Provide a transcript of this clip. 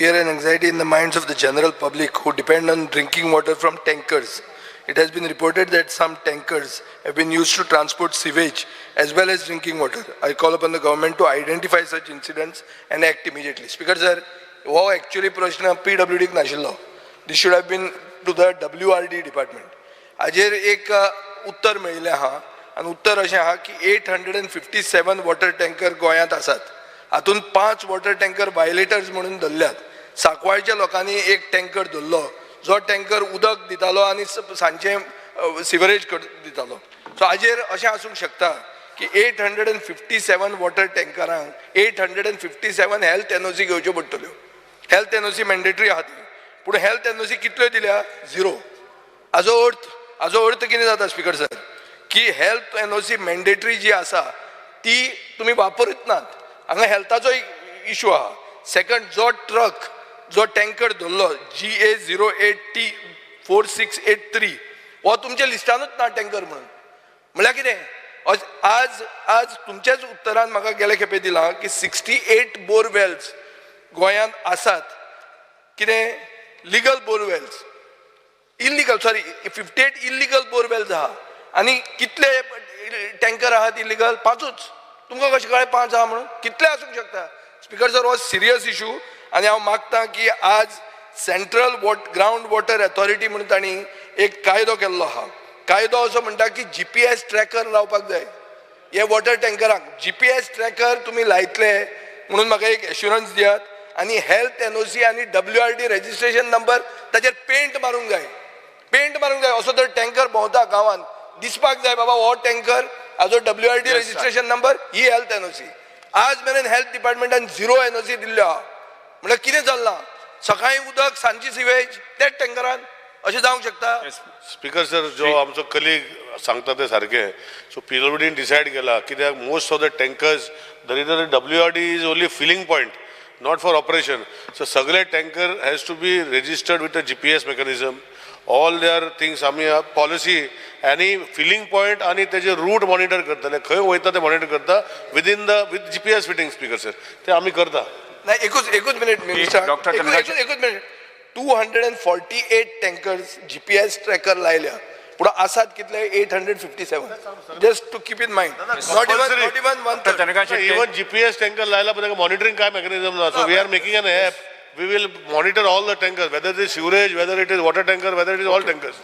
fear and anxiety in the minds of the general public who depend on drinking water from tankers. It has been reported that some tankers have been used to transport sewage as well as drinking water. I call upon the government to identify such incidents and act immediately. Speaker sir, wo actually प्रश्न PWD क नाशिल्लो. This should have been to the WRD department. हाजेर एक उत्तर मेळिल्लें आहा आनी उत्तर अशें आहा की 857 वॉटर टँकर गोंयांत आसात. हातून 5 वॉटर टँकर वायलेटर्स म्हणून धरल्यात. सांकवाळच्या लोकांनी एक टँकर धरलो जो टँकर उदक दितालो आनी सांचे सिवरेज दितालो. सो हाजेर अशें आसूंक शकता की 857 वॉटर टँकरांक 857 हेल्थ एनओसी घेवच्यो पडटल्यो. हेल्थ एनओसी मॅन्डेटरी आहा ती, पूण हेल्थ एनओसी कितल्यो दिल्या? 0. हाजो अर्थ कितें जाता स्पीकर सर की हेल्थ एनओसी मॅन्डेटरी जी आसा ती तुमी वापरत नात. हांगा हेल्थाचो इशू आहा. सेकंड, जो टँकर धरलो GA08T4683 हो तुमच्या लिस्टानूच ना टँकर म्हणून. म्हळ्यार कितें? आज तुमच्याच उत्तरान म्हाका गेल्या खेपे दिलां की 68 बोरवेल्स गोंयांत आसात. कितें? Legal borewells. 58 इल्लिगल बोरवेल्स आहा. आनी कितले टँकर आहात इल्लिगल? 5च. तुमकां कशें कळ्ळें 5 आहा म्हणून? कितले आसूंक शकता? स्पीकर सर, हो सिरियस इशू आनी हांव मागतां की आज सेंट्रल ग्रावंड वॉटर अथॉरिटी म्हणून तांणी एक कायदो केल्लो आहा. कायदो असो म्हणटा की GPS ट्रॅकर लावपाक जाय हे वॉटर टँकरांक. GPS ट्रॅकर तुमी लायतले म्हणून म्हाका एक एश्युरन्स दियात. आनी हेल्थ एनओसी आनी WRD रजिस्ट्रेशन नंबर ताचेर पेंट मारूंक जाय. असो जर टँकर भोंवता गांवांत दिसपाक जाय बाबा हो टँकर हाजो WRD रजिस्ट्रेशन नंबर ही हेल्थ एनओसी. आज मेरेन हेल्थ डिपार्टमेंटान 0 एनओसी दिल्ल्यो आहा. म्हळ्यार कितें चल्लां? सकाळीं उदक, सांजची सिवेज तेच टँकरान अशें जावंक शकता? स्पीकर सर, जो आमचो कलीग सांगता ते सारकें. सो PWDन डिसायड केला कित्याक most of the tankers WRD is only filling point, not for operation. So सगळे tanker has to be registered with a GPS mechanism. All their things आमी पॉलिसी आनी फिलिंग पॉयंट आनी तेजे रूट मॉनिटर करतले. खंय वयता ते मॉनिटर करता with GPS fitting. Speaker sir, ते आमी करता. नाही, एकूच मिनिट मिनिस्टर, एकूच मिनिट. 248 टँकर्स GPS ट्रॅकर लायल्या, पूण आसात कितले? 857. Just to keep in mind. Not even one third. Even GPS tanker लायला पण मॉनिटरिंग काय मेकॅनिझम ना. So we are making an app. We will monitor all the tankers, whether it is sewerage, whether it is water tanker, whether it is all tankers.